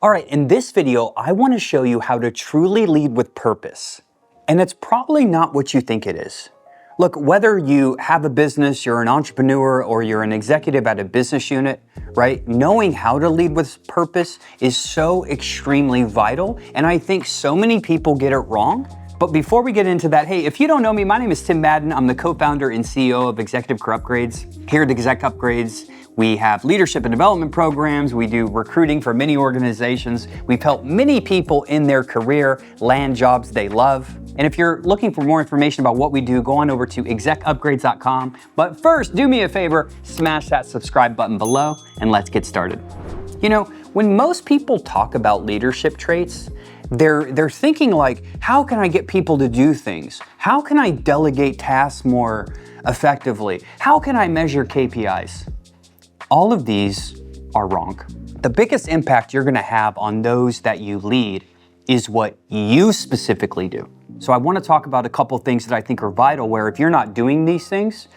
All right, in this video, I want to show you how to truly lead with purpose. And it's probably not what you think it is. Look, whether you have a business, you're an entrepreneur, or you're an executive at a business unit, right? Knowing how to lead with purpose is so extremely vital, and I think so many people get it wrong. But before we get into that, hey, if you don't know me, my name is Tim Madden. I'm the co-founder and CEO of Executive Career Upgrades. Here at Exec Upgrades, we have leadership and development programs. We do recruiting for many organizations. We've helped many people in their career land jobs they love. And if you're looking for more information about what we do, go on over to execupgrades.com. But first, do me a favor, smash that subscribe button below, and let's get started. You know, when most people talk about leadership traits, they're thinking like, how can I get people to do things? How can I delegate tasks more effectively? How can I measure KPIs? All of these are wrong. The biggest impact you're gonna have on those that you lead is what you specifically do. So I wanna talk about a couple things that I think are vital, where if you're not doing these things,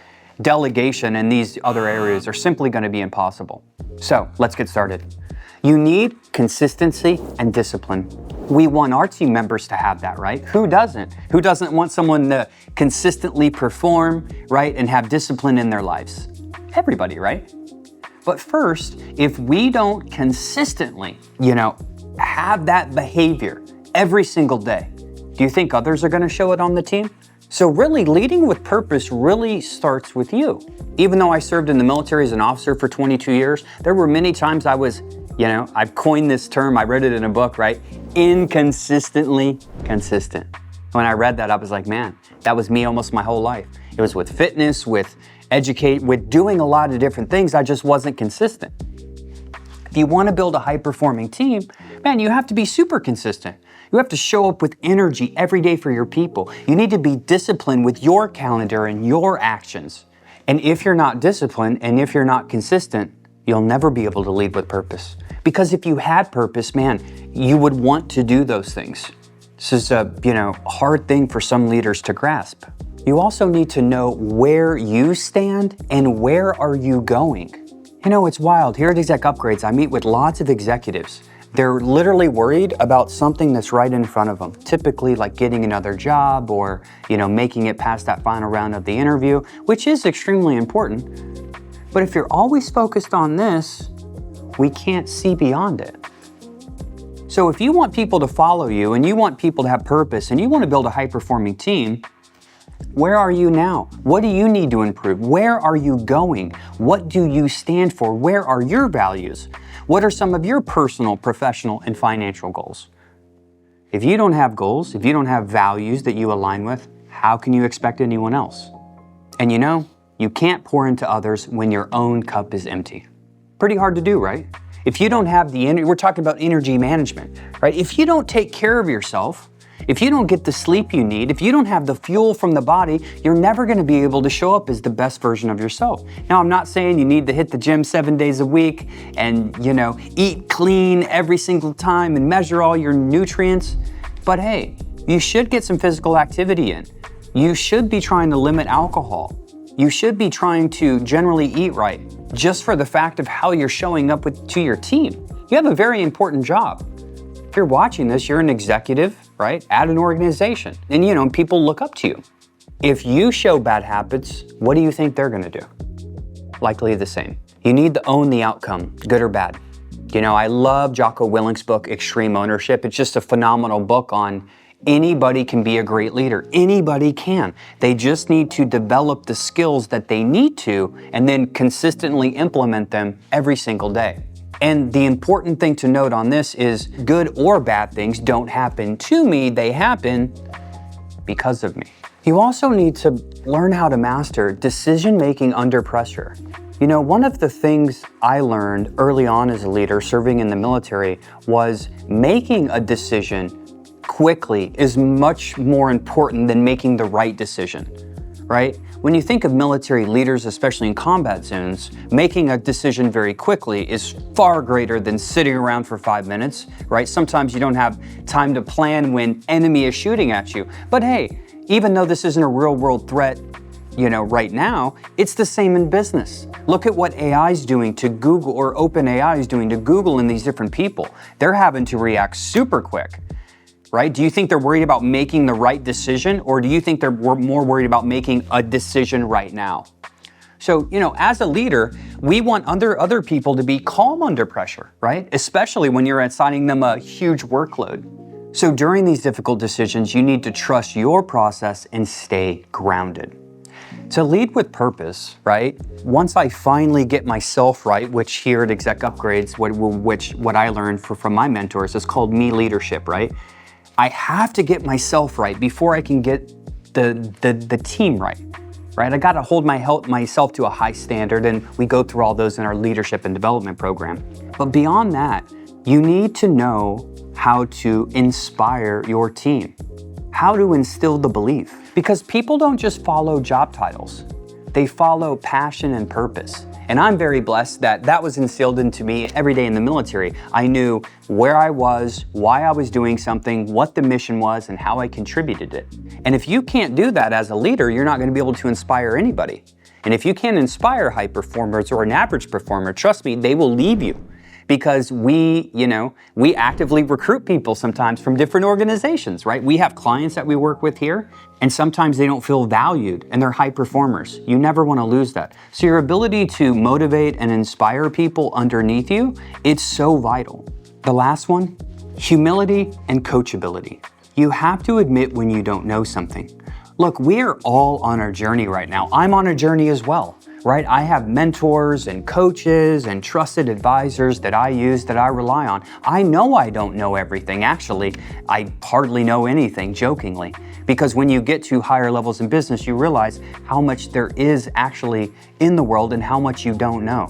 delegation and these other areas are simply gonna be impossible. So let's get started. You need consistency and discipline. We want our team members to have that, right? Who doesn't? Who doesn't want someone to consistently perform, right, and have discipline in their lives? Everybody, right? But first, if we don't consistently, have that behavior every single day, do you think others are gonna show it on the team? So really, leading with purpose really starts with you. Even though I served in the military as an officer for 22 years, there were many times I was, I've coined this term, I read it in a book, right? Inconsistently consistent. When I read that, I was like, man, that was me almost my whole life. It was with fitness, with doing a lot of different things, I just wasn't consistent. If you want to build a high-performing team, man, you have to be super consistent. You have to show up with energy every day for your people. You need to be disciplined with your calendar and your actions. And if you're not disciplined and if you're not consistent, you'll never be able to lead with purpose. Because if you had purpose, man, you would want to do those things. This is a, hard thing for some leaders to grasp. You also need to know where you stand and where are you going. It's wild. Here at Exec Upgrades, I meet with lots of executives. They're literally worried about something that's right in front of them. Typically like getting another job or, making it past that final round of the interview, which is extremely important. But if you're always focused on this, we can't see beyond it. So if you want people to follow you and you want people to have purpose and you want to build a high-performing team, where are you now? What do you need to improve? Where are you going? What do you stand for? Where are your values? What are some of your personal, professional, and financial goals? If you don't have goals, if you don't have values that you align with, how can you expect anyone else? And you can't pour into others when your own cup is empty. Pretty hard to do, right? If you don't have the energy, we're talking about energy management, right? If you don't take care of yourself, if you don't get the sleep you need, if you don't have the fuel from the body, you're never gonna be able to show up as the best version of yourself. Now, I'm not saying you need to hit the gym 7 days a week and, eat clean every single time and measure all your nutrients, but hey, you should get some physical activity in. You should be trying to limit alcohol. You should be trying to generally eat right, just for the fact of how you're showing up to your team. You have a very important job. If you're watching this, you're an executive, right, at an organization, and people look up to you. If you show bad habits, what do you think they're gonna do? Likely the same. You need to own the outcome, good or bad. I love Jocko Willink's book, Extreme Ownership. It's just a phenomenal book on anybody can be a great leader. Anybody can. They just need to develop the skills that they need to and then consistently implement them every single day. And the important thing to note on this is good or bad things don't happen to me, they happen because of me. You also need to learn how to master decision-making under pressure. One of the things I learned early on as a leader serving in the military was making a decision quickly is much more important than making the right decision, right? When you think of military leaders, especially in combat zones, making a decision very quickly is far greater than sitting around for 5 minutes, right? Sometimes you don't have time to plan when enemy is shooting at you. But hey, even though this isn't a real world threat, right now, it's the same in business. Look at what AI is doing to Google, or OpenAI is doing to Google and these different people. They're having to react super quick, right? Do you think they're worried about making the right decision, or do you think they're more worried about making a decision right now? So, as a leader, we want other people to be calm under pressure, right? Especially when you're assigning them a huge workload. So during these difficult decisions, you need to trust your process and stay grounded. To lead with purpose, right? Once I finally get myself right, which here at Exec Upgrades, what I learned from my mentors is called me leadership, right? I have to get myself right before I can get the team right. Right? I got to hold myself to a high standard, and we go through all those in our leadership and development program. But beyond that, you need to know how to inspire your team, how to instill the belief. Because people don't just follow job titles, they follow passion and purpose. And I'm very blessed that was instilled into me every day in the military. I knew where I was, why I was doing something, what the mission was, and how I contributed it. And if you can't do that as a leader, you're not going to be able to inspire anybody. And if you can't inspire high performers or an average performer, trust me, they will leave you. Because we actively recruit people sometimes from different organizations, right? We have clients that we work with here, and sometimes they don't feel valued, and they're high performers. You never want to lose that. So your ability to motivate and inspire people underneath you, it's so vital. The last one, humility and coachability. You have to admit when you don't know something. Look, we are all on our journey right now. I'm on a journey as well. Right? I have mentors and coaches and trusted advisors that I use, that I rely on. I know I don't know everything. Actually, I hardly know anything, jokingly. Because when you get to higher levels in business, you realize how much there is actually in the world and how much you don't know.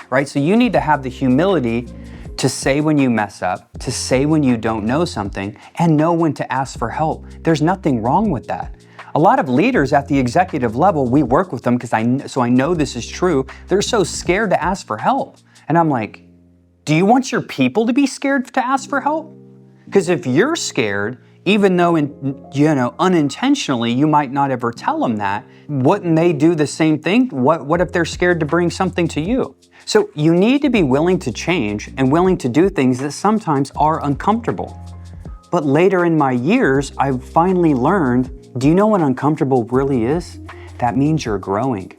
Right? So you need to have the humility to say when you mess up, to say when you don't know something, and know when to ask for help. There's nothing wrong with that. A lot of leaders at the executive level, we work with them so I know this is true. They're so scared to ask for help. And I'm like, do you want your people to be scared to ask for help? Because if you're scared, even though unintentionally you might not ever tell them that, wouldn't they do the same thing? What if they're scared to bring something to you? So you need to be willing to change and willing to do things that sometimes are uncomfortable. But later in my years, I've finally learned, do you know what uncomfortable really is? That means you're growing.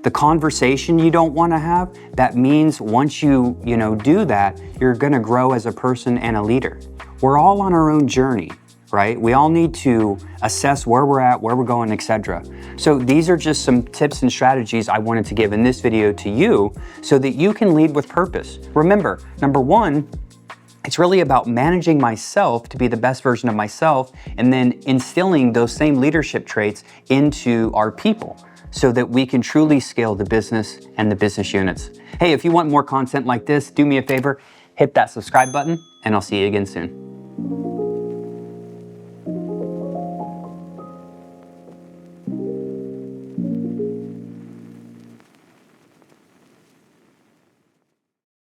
The conversation you don't want to have, that means once you do that, you're going to grow as a person and a leader. We're all on our own journey, right? We all need to assess where we're at, where we're going, etc. So these are just some tips and strategies I wanted to give in this video to you so that you can lead with purpose. Remember, number one, it's really about managing myself to be the best version of myself, and then instilling those same leadership traits into our people so that we can truly scale the business and the business units. Hey, if you want more content like this, do me a favor, hit that subscribe button, and I'll see you again soon.